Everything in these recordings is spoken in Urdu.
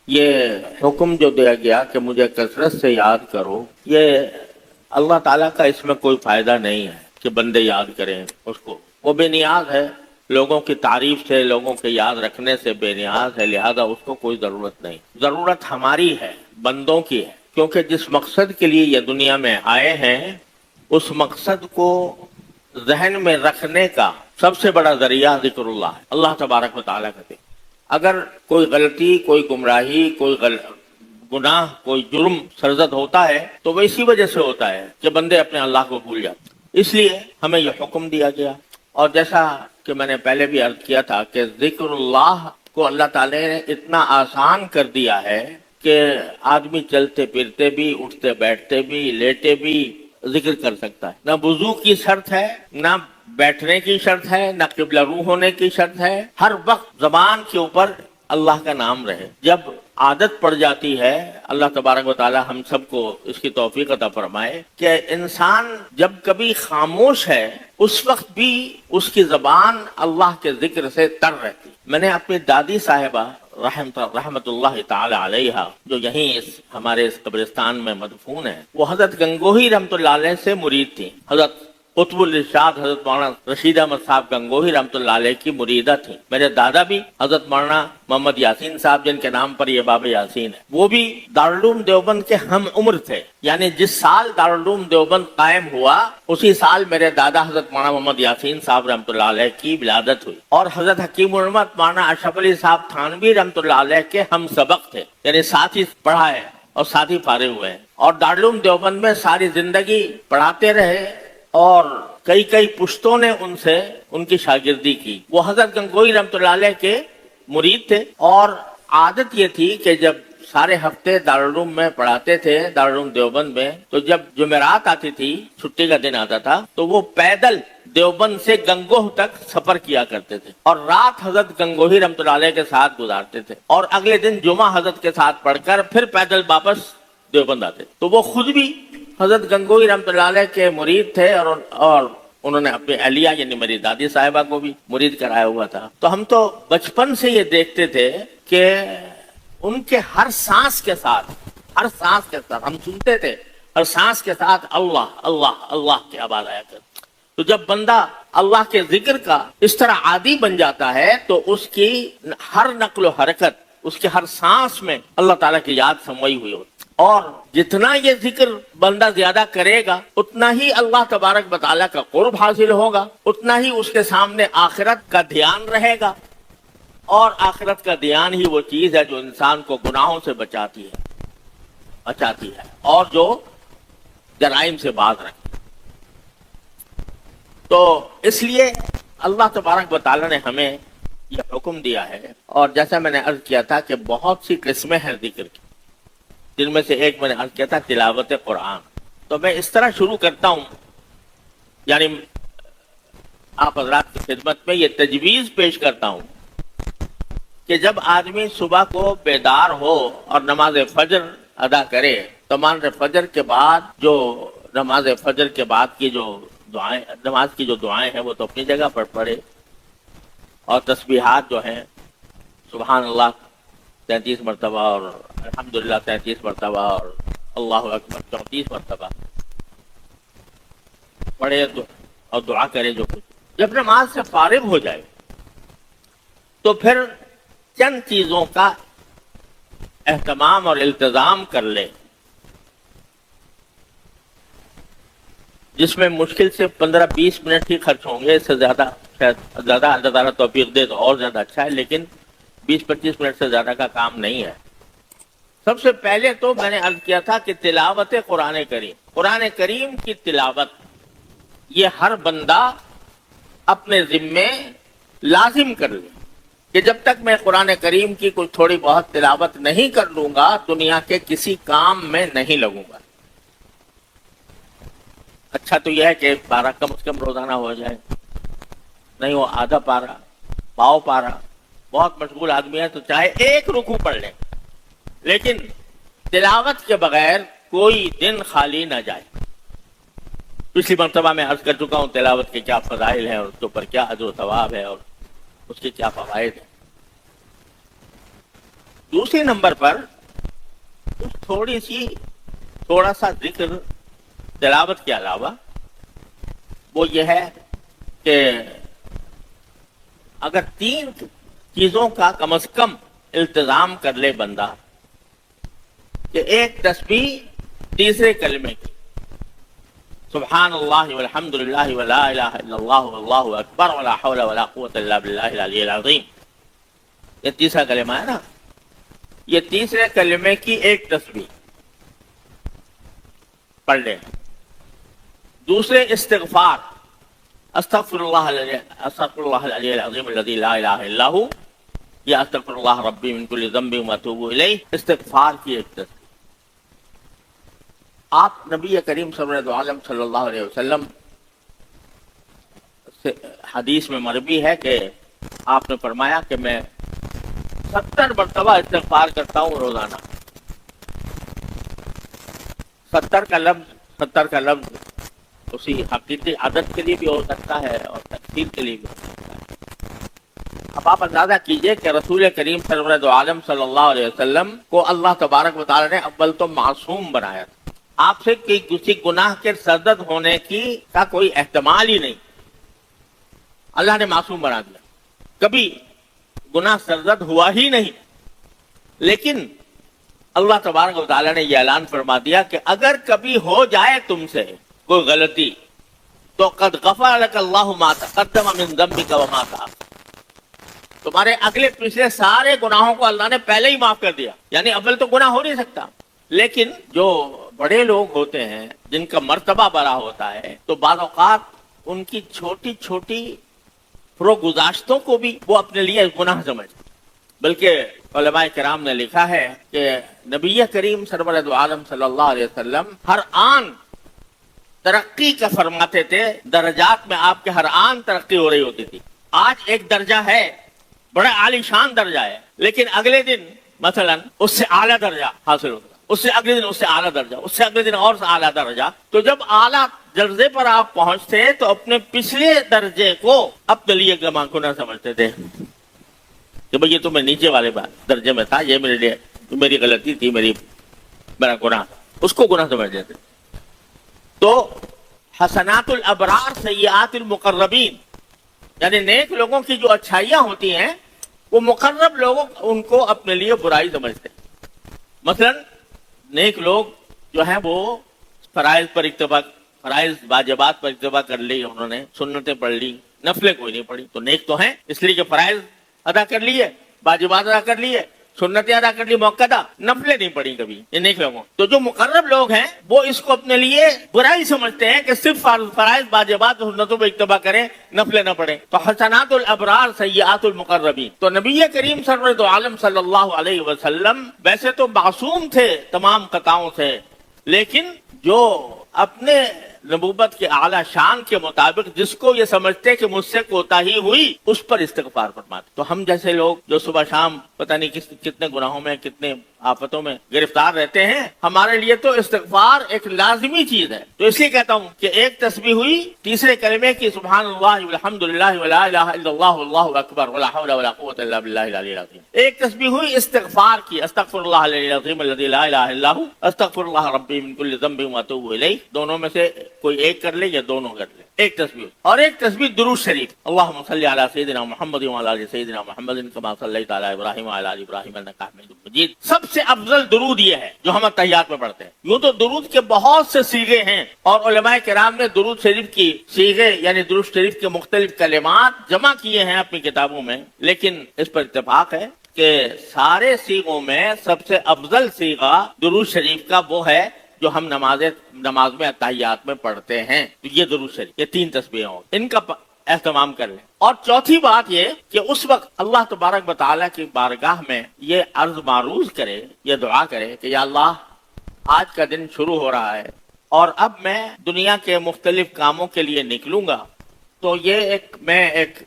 یہ حکم جو دیا گیا کہ مجھے کثرت سے یاد کرو، یہ اللہ تعالیٰ کا اس میں کوئی فائدہ نہیں ہے کہ بندے یاد کریں اس کو، وہ بے نیاز ہے، لوگوں کی تعریف سے، لوگوں کے یاد رکھنے سے بے نیاز ہے، لہذا اس کو کوئی ضرورت نہیں۔ ضرورت ہماری ہے، بندوں کی ہے، کیونکہ جس مقصد کے لیے یہ دنیا میں آئے ہیں اس مقصد کو ذہن میں رکھنے کا سب سے بڑا ذریعہ ذکر اللہ ہے، اللہ تبارک و تعالیٰ کا ذکر۔ اگر کوئی غلطی، کوئی گمراہی، کوئی گناہ، کوئی جرم سرزد ہوتا ہے تو وہ اسی وجہ سے ہوتا ہے کہ بندے اپنے اللہ کو بھول جاتے ہیں، اس لیے ہمیں یہ حکم دیا گیا۔ اور جیسا کہ میں نے پہلے بھی عرض کیا تھا کہ ذکر اللہ کو اللہ تعالی نے اتنا آسان کر دیا ہے کہ آدمی چلتے پھرتے بھی، اٹھتے بیٹھتے بھی، لیٹے بھی ذکر کر سکتا ہے۔ نہ وضو کی شرط ہے، نہ بیٹھنے کی شرط ہے، نہ قبلہ رو ہونے کی شرط ہے، ہر وقت زبان کے اوپر اللہ کا نام رہے۔ جب عادت پڑ جاتی ہے، اللہ تبارک و تعالی ہم سب کو اس کی توفیق عطا فرمائے کہ انسان جب کبھی خاموش ہے اس وقت بھی اس کی زبان اللہ کے ذکر سے تر رہتی۔ میں نے اپنی دادی صاحبہ رحمت اللہ تعالی علیہ، جو یہیں ہمارے اس قبرستان میں مدفون ہے، وہ حضرت گنگوہی رحمت اللہ علیہ سے مرید تھی۔ حضرت قطب الارشاد حضرت مولانا رشید احمد صاحب گنگوہی رحمۃ اللہ علیہ کی مریدہ تھی۔ میرے دادا بھی حضرت مولانا محمد یاسین صاحب، جن کے نام پر یہ باب یاسین ہے، وہ بھی دارالعلوم دیوبند کے ہم عمر تھے، یعنی جس سال دارالعلوم دیوبند قائم ہوا اسی سال میرے دادا حضرت مولانا محمد یاسین صاحب رحمۃ اللہ علیہ کی ولادت ہوئی، اور حضرت حکیم الامت مولانا اشرف علی صاحب تھانوی رحمۃ اللہ علیہ کے ہم سبق تھے، یعنی ساتھ ہی پڑھا ہے اور ساتھ ہی فارغ ہوئے ہیں، اور دارالعلوم دیوبند میں ساری زندگی پڑھاتے رہے، اور کئی پشتوں نے ان سے ان کی شاگردی کی۔ وہ حضرت گنگوہی رحمۃ اللہ علیہ کے مرید تھے، اور عادت یہ تھی کہ جب سارے ہفتے دارالعلوم میں پڑھاتے تھے، دارالعلوم دیوبند میں، تو جب جمعرات آتی تھی، چھٹی کا دن آتا تھا، تو وہ پیدل دیوبند سے گنگوہ تک سفر کیا کرتے تھے، اور رات حضرت گنگوہی رحمۃ اللہ علیہ کے ساتھ گزارتے تھے، اور اگلے دن جمعہ حضرت کے ساتھ پڑھ کر پھر پیدل واپس دیوبند آتے۔ تو وہ خود بھی حضرت گنگوہی رحمۃ اللہ علیہ کے مرید تھے، اور انہوں نے اپنی اہلیہ یعنی میری دادی صاحبہ کو بھی مرید کرایا ہوا تھا۔ تو ہم تو بچپن سے یہ دیکھتے تھے کہ ان کے ہر سانس کے ساتھ ہم سنتے تھے، ہر سانس کے ساتھ اللہ اللہ اللہ کی آواز آیا کرتی۔ تو جب بندہ اللہ کے ذکر کا اس طرح عادی بن جاتا ہے تو اس کی ہر نقل و حرکت، اس کے ہر سانس میں اللہ تعالیٰ کی یاد سموئی ہوئی ہوتی، اور جتنا یہ ذکر بندہ زیادہ کرے گا اتنا ہی اللہ تبارک و تعالیٰ کا قرب حاصل ہوگا، اتنا ہی اس کے سامنے آخرت کا دھیان رہے گا، اور آخرت کا دھیان ہی وہ چیز ہے جو انسان کو گناہوں سے بچاتی ہے اور جو جرائم سے باز رکھتی۔ تو اس لیے اللہ تبارک و تعالیٰ نے ہمیں یہ حکم دیا ہے، اور جیسا میں نے عرض کیا تھا کہ بہت سی قسمیں ہیں ذکر کی، جن میں سے ایک میں نے عرض کیا تھا تلاوت قرآن۔ تو میں اس طرح شروع کرتا ہوں، یعنی آپ حضرات کی خدمت میں یہ تجویز پیش کرتا ہوں کہ جب آدمی صبح کو بیدار ہو اور نماز فجر ادا کرے تو نماز فجر کے بعد نماز فجر کے بعد کی جو دعائیں، نماز کی جو دعائیں ہیں وہ تو اپنی جگہ پر پڑھے، اور تسبیحات جو ہیں سبحان اللہ 33 مرتبہ، اور الحمدللہ 33 مرتبہ، اور اللہ اکبر 34 مرتبہ پڑھے اور دعا کرے جو کچھ۔ جب نماز سے فارغ ہو جائے تو پھر چند چیزوں کا اہتمام اور التزام کر لے، جس میں مشکل سے 15-20 منٹ ہی خرچ ہوں گے، اس سے زیادہ شاید زیادہ اللہ تعالیٰ توفیق دے تو اور زیادہ اچھا ہے، لیکن 20-25 منٹ سے زیادہ کا کام نہیں ہے۔ سب سے پہلے تو میں نے عرض کیا تھا کہ تلاوت قرآن کریم کی تلاوت یہ ہر بندہ اپنے ذمے لازم کر لے کہ جب تک میں قرآن کریم کی کوئی تھوڑی بہت تلاوت نہیں کر لوں گا دنیا کے کسی کام میں نہیں لگوں گا۔ اچھا تو یہ ہے کہ پارہ کم از کم روزانہ ہو جائے، نہیں وہ آدھا پارہ، پاؤ پارہ، بہت مشغول آدمی ہے تو چاہے ایک رکوع پڑھ لیں، لیکن تلاوت کے بغیر کوئی دن خالی نہ جائے۔ پچھلی مرتبہ میں عرض کر چکا ہوں تلاوت کے کیا فضائل ہیں، اور اس کے اوپر کیا اجر و ثواب ہے، اور اس کے کیا فوائد ہیں۔ دوسرے نمبر پر تھوڑا سا ذکر تلاوت کے علاوہ وہ یہ ہے کہ اگر 3 چیزوں کا کم از کم التزام کر لے بندہ کہ ایک تسبیح تیسرے کلمے کی سبحان اللہ والحمد للہ ولا الہ الا اللہ واللہ اکبر ولا حول ولا قوة الا باللہ العلی العظیم، یہ تیسرا کلمہ ہے نا، یہ تیسرے کلمے کی ایک تسبیح پڑھ لے. دوسرے استغفار استغفر اللہ العلی العظیم الذی لا الہ الا ہو یا استغفر اللہ ربی من کل ذنب واتوب الیہ، استغفار کی ایک تسبیح. آپ نبی کریم صلی اللہ علیہ وسلم سے حدیث میں مروی ہے کہ آپ نے فرمایا کہ میں 70 مرتبہ استغفار کرتا ہوں روزانہ. 70 کا لفظ اسی حقیقی عدد کے لیے بھی ہو سکتا ہے اور تکثیر کے لیے بھی ہو سکتا ہے. اب آپ اندازہ کیجئے کہ رسول کریم صلی اللہ علیہ وسلم کو اللہ تبارک و تعالی نے اول تو معصوم بنایا تھا. آپ سے کسی گناہ کے سرزد ہونے کا کوئی احتمال ہی نہیں، اللہ نے معصوم بنا دیا، کبھی گناہ سرزد ہوا ہی نہیں. لیکن اللہ تبارک و تعالی نے یہ اعلان فرما دیا کہ اگر کبھی ہو جائے تم سے کوئی غلطی تو قد غفر لك اللہ ما تقدم من ذنبك وما تأخر، تمہارے اگلے پچھلے سارے گناہوں کو اللہ نے پہلے ہی معاف کر دیا. یعنی اول تو گناہ ہو نہیں سکتا، لیکن جو بڑے لوگ ہوتے ہیں جن کا مرتبہ بڑا ہوتا ہے تو بعض اوقات ان کی چھوٹی چھوٹی گزاشتوں کو بھی وہ اپنے لیے گناہ سمجھتے. بلکہ علماء کرام نے لکھا ہے کہ نبی کریم سرورد عالم صلی اللہ علیہ وسلم ہر آن ترقی کا فرماتے تھے، درجات میں آپ کے ہر آن ترقی ہو رہی ہوتی تھی. آج ایک درجہ ہے، بڑا عالی شان درجہ ہے، لیکن اگلے دن مثلا اس سے اعلیٰ درجہ حاصل ہوتا، اس سے اگلے دن اس سے اعلیٰ درجہ، اس سے اگلے دن اور سے اعلیٰ درجہ. تو جب اعلیٰ درجے پر آپ پہنچتے تو اپنے پچھلے درجے کو اپنے لیے گناہ سمجھتے تھے کہ بھئی یہ تو میں نیچے والے درجے میں تھا، یہ میرے لیے میری غلطی تھی، میرا گناہ، اس کو گناہ سمجھتے تھے. تو حسنات الابرار سیئات المقربین، یعنی نیک لوگوں کی جو اچھائیاں ہوتی ہیں وہ مقرب لوگوں ان کو اپنے لیے برائی سمجھتے ہیں. مثلا نیک لوگ جو ہیں وہ فرائض پر اکتفا، فرائض واجبات پر اکتفا کر لی، انہوں نے سنتیں پڑھ لی، نفلیں کوئی نہیں پڑھی، تو نیک تو ہیں اس لیے کہ فرائض ادا کر لیے، واجبات ادا کر لیے، سنتیں ادا کر لی موقع، نفلیں نہیں پڑھی کبھی، یہ نیک لوگوں. تو جو مقرب لوگ ہیں وہ اس کو اپنے لیے برائی سمجھتے ہیں کہ صرف فرائض واجبات اور سنتوں پہ اکتفا کریں، نفلیں نہ پڑھیں. تو حسنات الابرار سیئات المقربین. تو نبی کریم سرورد عالم صلی اللہ علیہ وسلم ویسے تو معصوم تھے تمام خطاؤں سے، لیکن جو اپنے نبوت کے اعلیٰ شان کے مطابق جس کو یہ سمجھتے کہ مجھ سے کوتاہی ہوئی اس پر استغفار فرماتے. تو ہم جیسے لوگ جو صبح شام پتہ نہیں کتنے گناہوں میں، کتنے آفتوں میں گرفتار رہتے ہیں، ہمارے لیے تو استغفار ایک لازمی چیز ہے. تو اس لیے کہتا ہوں کہ ایک تسبیح ہوئی تیسرے کلمے کی سبحان اللہ والحمد للہ ولا الہ الا اللہ واللہ اکبر ولا حول ولا قوۃ الا باللہ العلی العظیم. ایک تسبیح ہوئی استغفار کی، استغفر اللہ العلی العظیم الذی لا الہ الا ہو استغفر اللہ ربی من کل ذنب واتوب الیہ. دونوں میں سے کوئی ایک کر لے یا دونوں کر لے، ایک تسبیح. اور ایک تسبیح درود شریف، اللہم صلی علی سیدنا محمد وعلی آل سیدنا محمد کما صلیت علی ابراہیم وعلی آل ابراہیم انک حمید مجید. سب سے افضل درود یہ ہے جو ہم تحیات میں پڑھتے ہیں. یوں تو درود کے بہت سے صیغے ہیں اور علماء کرام نے درود شریف کی صیغے یعنی درود شریف کے مختلف کلمات جمع کیے ہیں اپنی کتابوں میں، لیکن اس پر اتفاق ہے کہ سارے صیغوں میں سب سے افضل صیغہ درود شریف کا وہ ہے جو ہم نماز میں تحیات میں پڑھتے ہیں. تو یہ درود شریف، یہ 3 تسبیحیں ہوں، ان کا اہتمام کر لیں. اور چوتھی بات یہ کہ اس وقت اللہ تبارک و تعالیٰ کی بارگاہ میں یہ عرض معروض کرے، یہ دعا کرے کہ یا اللہ آج کا دن شروع ہو رہا ہے اور اب میں دنیا کے مختلف کاموں کے لیے نکلوں گا، تو یہ میں ایک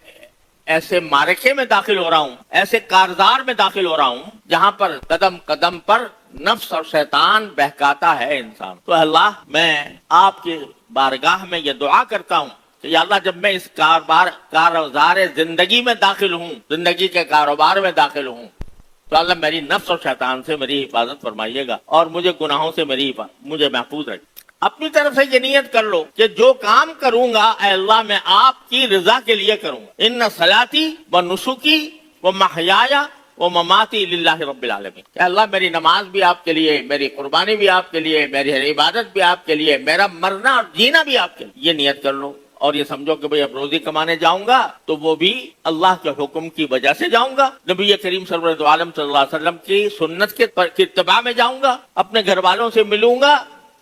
ایسے معرکے میں داخل ہو رہا ہوں، ایسے کارزار میں داخل ہو رہا ہوں جہاں پر قدم قدم پر نفس اور شیطان بہکاتا ہے انسان. تو اللہ میں آپ کی بارگاہ میں یہ دعا کرتا ہوں کہ یا اللہ جب میں اس کارزار زندگی میں داخل ہوں، زندگی کے کاروبار میں داخل ہوں، تو اللہ میری نفس اور شیطان سے میری حفاظت فرمائیے گا اور مجھے گناہوں سے مجھے محفوظ رکھے. اپنی طرف سے یہ نیت کر لو کہ جو کام کروں گا اے اللہ میں آپ کی رضا کے لیے کروں گا. ان صلاتی و نسکی و محیایا و مماتی للہ رب العالمین. کہ اللہ میری نماز بھی آپ کے لیے، میری قربانی بھی آپ کے لیے، میری عبادت بھی آپ کے لیے، میرا مرنا اور جینا بھی آپ کے لیے. یہ نیت کر لو اور یہ سمجھو کہ بھئی اب روزی کمانے جاؤں گا تو وہ بھی اللہ کے حکم کی وجہ سے جاؤں گا، نبی کریم سرور عالم صلی اللہ علیہ وسلم کی سنت کے اتباع میں جاؤں گا. اپنے گھر والوں سے ملوں گا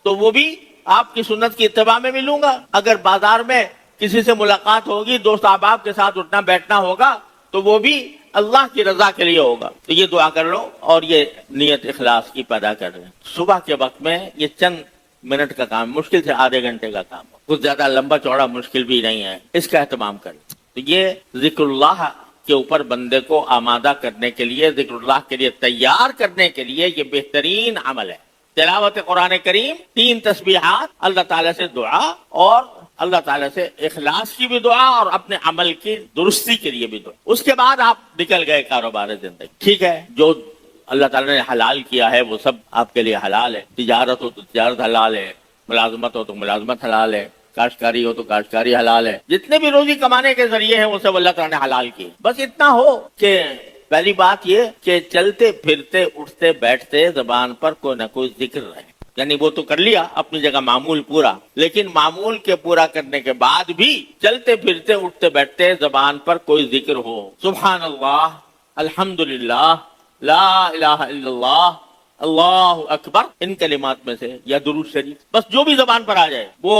تو وہ بھی آپ کی سنت کی اتباع میں ملوں گا. اگر بازار میں کسی سے ملاقات ہوگی، دوست احباب کے ساتھ اٹھنا بیٹھنا ہوگا تو وہ بھی اللہ کی رضا کے لیے ہوگا. تو یہ دعا کر لو اور یہ نیت اخلاص کی پیدا کر رہے ہیں. صبح کے وقت میں یہ چند منٹ کا کام، مشکل سے آدھے گھنٹے کا کام، کچھ زیادہ لمبا چوڑا مشکل بھی نہیں ہے، اس کا اہتمام کریں. تو یہ ذکر اللہ کے اوپر بندے کو آمادہ کرنے کے لیے، ذکر اللہ کے لیے تیار کرنے کے لیے یہ بہترین عمل ہے. تلاوت قرآن کریم، 3 تسبیحات، اللہ تعالیٰ سے دعا اور اللہ تعالیٰ سے اخلاص کی بھی دعا اور اپنے عمل کی درستی کے لیے بھی دعا. اس کے بعد آپ نکل گئے کاروبار زندگی. ٹھیک ہے، جو اللہ تعالیٰ نے حلال کیا ہے وہ سب آپ کے لیے حلال ہے. تجارت ہو تو تجارت حلال ہے، ملازمت ہو تو ملازمت حلال ہے، کاشتکاری ہو تو کاشتکاری حلال ہے. جتنے بھی روزی کمانے کے ذریعے ہیں وہ سب اللہ تعالیٰ نے حلال کیے. بس اتنا ہو کہ پہلی بات یہ کہ چلتے پھرتے اٹھتے بیٹھتے زبان پر کوئی نہ کوئی ذکر رہے. یعنی وہ تو کر لیا اپنی جگہ معمول پورا، لیکن معمول کے پورا کرنے کے بعد بھی چلتے پھرتے اٹھتے بیٹھتے زبان پر کوئی ذکر ہو. سبحان اللہ، الحمدللہ، لا الہ الا اللہ، اللہ اکبر، ان کلمات میں سے یا درود شریف، بس جو بھی زبان پر آ جائے وہ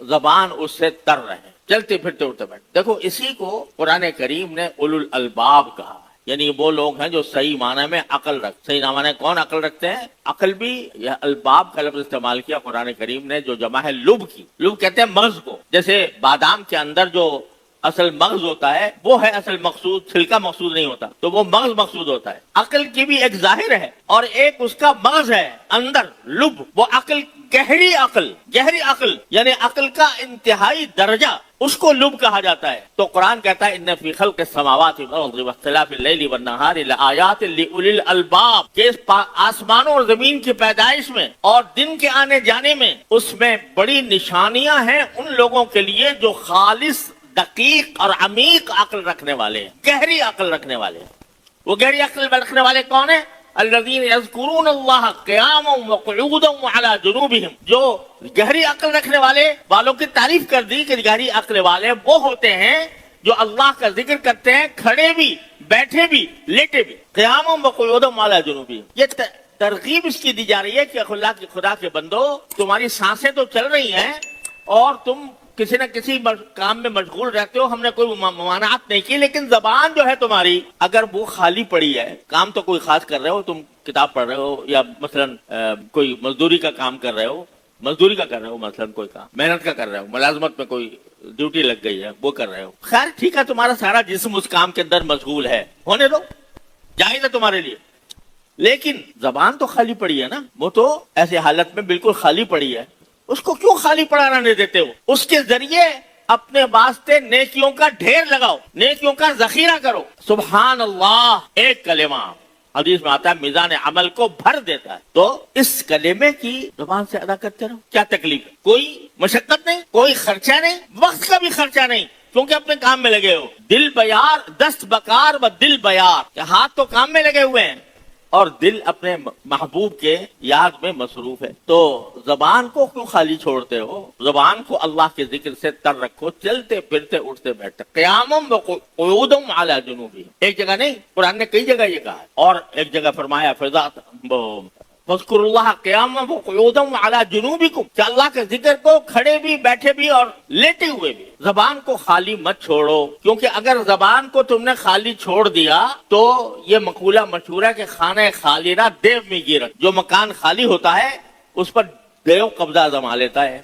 زبان اس سے تر رہے چلتے پھرتے اٹھتے بیٹھتے. دیکھو اسی کو قرآن کریم نے اولو الالباب کہا، یعنی وہ لوگ ہیں جو صحیح معنی میں عقل رکھتے. صحیح معنی کون عقل رکھتے ہیں؟ عقل بھی یہ الباب کا لفظ استعمال کیا قرآن کریم نے، جو جمع ہے لب کی. لب کہتے ہیں مغز کو. جیسے بادام کے اندر جو اصل مغز ہوتا ہے وہ ہے اصل مقصود، چھلکا مقصود نہیں ہوتا، تو وہ مغز مقصود ہوتا ہے. عقل کی بھی ایک ظاہر ہے اور ایک اس کا مغز ہے اندر لب. وہ عقل گہری عقل یعنی عقل کا انتہائی درجہ، اس کو لب کہا جاتا ہے. تو قرآن کہتا ہے ان فی خلق السماوات والارض واختلاف اللیل والنہار لآیات لأولی الالباب، کہ آسمانوں اور زمین کی پیدائش میں اور دن کے آنے جانے میں اس میں بڑی نشانیاں ہیں ان لوگوں کے لیے جو خالص، دقیق اور عمیق عقل رکھنے والے ہیں، گہری عقل رکھنے والے ہیں. وہ گہری عقل رکھنے والے کون ہیں؟ الذین یذکرون اللہ قیاما وقعودا وعلی جنوبہم. جو گہری عقل رکھنے والوں کی تعریف کر دی کہ گہری عقل والے وہ ہوتے ہیں جو اللہ کا ذکر کرتے ہیں کھڑے بھی، بیٹھے بھی، لیٹے بھی. قیاما وقعودا وعلی جنوبہم. یہ ترغیب اس کی دی جا رہی ہے کہ خدا کے بندو، تمہاری سانسیں تو چل رہی ہیں اور تم کسی نہ کسی کام میں مشغول رہتے ہو، ہم نے کوئی ممانعت نہیں کی، لیکن زبان جو ہے تمہاری اگر وہ خالی پڑی ہے، کام تو کوئی خاص کر رہے ہو، تم کتاب پڑھ رہے ہو یا مثلا کوئی مزدوری کا کام کر رہے ہو، مثلا کوئی کام محنت کا کر رہے ہو، ملازمت میں کوئی ڈیوٹی لگ گئی ہے وہ کر رہے ہو، خیر ٹھیک ہے، تمہارا سارا جسم اس کام کے اندر مشغول ہے، ہونے دو، جائز ہے تمہارے لیے. لیکن زبان تو خالی پڑی ہے نا، وہ تو ایسی حالت میں بالکل خالی پڑی ہے، اس کو کیوں خالی پڑا رہنے دیتے ہو؟ اس کے ذریعے اپنے واسطے نیکیوں کا ڈھیر لگاؤ، نیکیوں کا ذخیرہ کرو. سبحان اللہ ایک کلمہ حدیث میں آتا ہے میزان عمل کو بھر دیتا ہے. تو اس کلمے کی زبان سے ادا کرتے رہو. کیا تکلیف ہے؟ کوئی مشقت نہیں، کوئی خرچہ نہیں، وقت کا بھی خرچہ نہیں، کیونکہ اپنے کام میں لگے ہو. دل بیار، دست بکار و دل بیار، کہ ہاتھ تو کام میں لگے ہوئے ہیں اور دل اپنے محبوب کے یاد میں مصروف ہے. تو زبان کو کیوں خالی چھوڑتے ہو؟ زبان کو اللہ کے ذکر سے تر رکھو، چلتے پھرتے اٹھتے بیٹھتے. قیامم وقعودم علی جنوبہم، ایک جگہ نہیں، قرآن نے کئی جگہ یہ کہا ہے. اور ایک جگہ فرمایا فاذکروا اللہ قیاما وقعودا وعلی جنوبکم، کہ اللہ کے ذکر کو کھڑے بھی، بیٹھے بھی اور لیٹے ہوئے بھی. زبان کو خالی مت چھوڑو، کیونکہ اگر زبان کو تم نے خالی چھوڑ دیا تو یہ مقولہ مشہور ہے کہ خانہ خالی نہ دیو میں گیرت. جو مکان خالی ہوتا ہے اس پر دیو قبضہ جما لیتا ہے،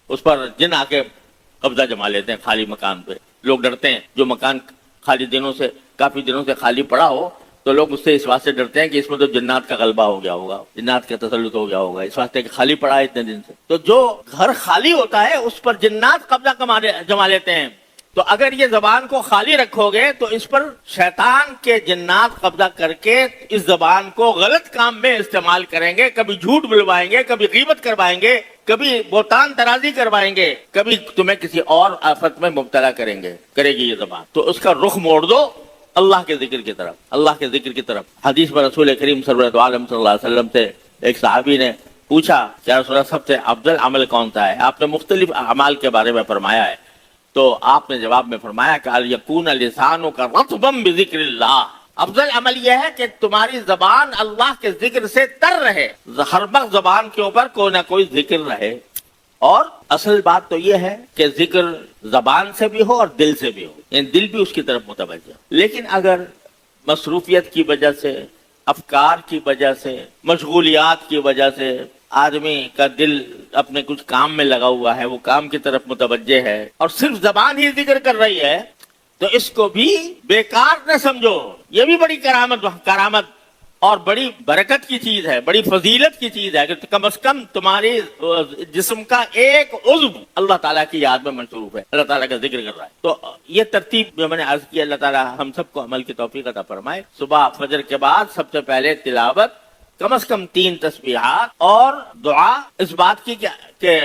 اس پر جن آ کے قبضہ جما لیتے ہیں خالی مکان پہ. لوگ ڈرتے ہیں، جو مکان خالی کافی دنوں سے خالی پڑا ہو تو لوگ اس سے اس واسطے ڈرتے ہیں کہ اس میں تو جنات کا غلبہ ہو گیا ہوگا، جنات کا تسلط ہو گیا ہوگا، اس واسطے کہ خالی پڑا ہے اتنے دن سے. تو جو گھر خالی ہوتا ہے اس پر جنات قبضہ جما لیتے ہیں. تو اگر یہ زبان کو خالی رکھو گے تو اس پر شیطان کے جنات قبضہ کر کے اس زبان کو غلط کام میں استعمال کریں گے، کبھی جھوٹ بلوائیں گے، کبھی غیبت کروائیں گے، کبھی بہتان ترازی کروائیں گے، کبھی تمہیں کسی اور آفت میں مبتلا کرے گی یہ زبان. تو اس کا رخ موڑ دو اللہ کے ذکر کی طرف، اللہ کے ذکر کی طرف. حدیث میں رسول کریم صلی اللہ علیہ وسلم سے ایک صحابی نے پوچھا کہ یا رسول اللہ سب سے افضل عمل کون سا ہے؟ آپ نے مختلف اعمال کے بارے میں فرمایا ہے، تو آپ نے جواب میں فرمایا کہ یکون لسانک رطبا بذکر اللہ، افضل عمل یہ ہے کہ تمہاری زبان اللہ کے ذکر سے تر رہے، ہر وقت زبان کے اوپر کوئی نہ کوئی ذکر رہے. اور اصل بات تو یہ ہے کہ ذکر زبان سے بھی ہو اور دل سے بھی ہو، یعنی دل بھی اس کی طرف متوجہ. لیکن اگر مصروفیت کی وجہ سے، افکار کی وجہ سے، مشغولیات کی وجہ سے آدمی کا دل اپنے کچھ کام میں لگا ہوا ہے، وہ کام کی طرف متوجہ ہے اور صرف زبان ہی ذکر کر رہی ہے، تو اس کو بھی بیکار نہ سمجھو. یہ بھی بڑی کرامت اور بڑی برکت کی چیز ہے، بڑی فضیلت کی چیز ہے کہ کم از کم تمہاری جسم کا ایک عضو اللہ تعالیٰ کی یاد میں مصروف ہے، اللہ تعالیٰ کا ذکر کر رہا ہے. تو یہ ترتیب جو میں نے عرض کی، اللہ تعالیٰ ہم سب کو عمل کی توفیق عطا فرمائے. صبح فجر کے بعد سب سے پہلے تلاوت، کم از کم 3 تسبیحات اور دعا اس بات کی کہ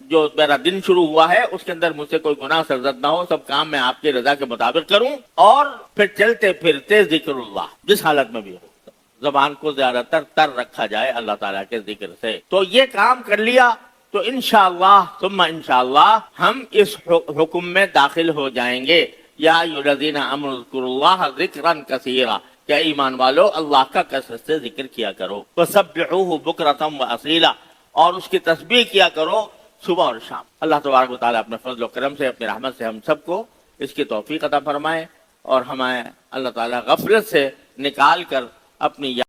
جو میرا دن شروع ہوا ہے اس کے اندر مجھ سے کوئی گناہ سرزد نہ ہو، سب کام میں آپ کی رضا کے مطابق کروں، اور پھر چلتے پھرتے ذکر اللہ جس حالت میں بھی ہو، زبان کو زیادہ تر رکھا جائے اللہ تعالیٰ کے ذکر سے. تو یہ کام کر لیا تو انشاءاللہ ثم انشاءاللہ ہم اس حکم میں داخل ہو جائیں گے. یا ایھا الذین آمنوا اذکروا اللہ ذکرا کثیرا، کہ ایمان والو اللہ کا کثرت سے ذکر کیا کرو. وسبحوہ بکرۃ واصیلا، اور اس کی تسبیح کیا کرو صبح اور شام. اللہ تبارک و تعالیٰ اپنے فضل و کرم سے، اپنی رحمت سے ہم سب کو اس کی توفیق عطا فرمائے اور ہمیں اللہ تعالیٰ غفلت سے نکال کر اپنی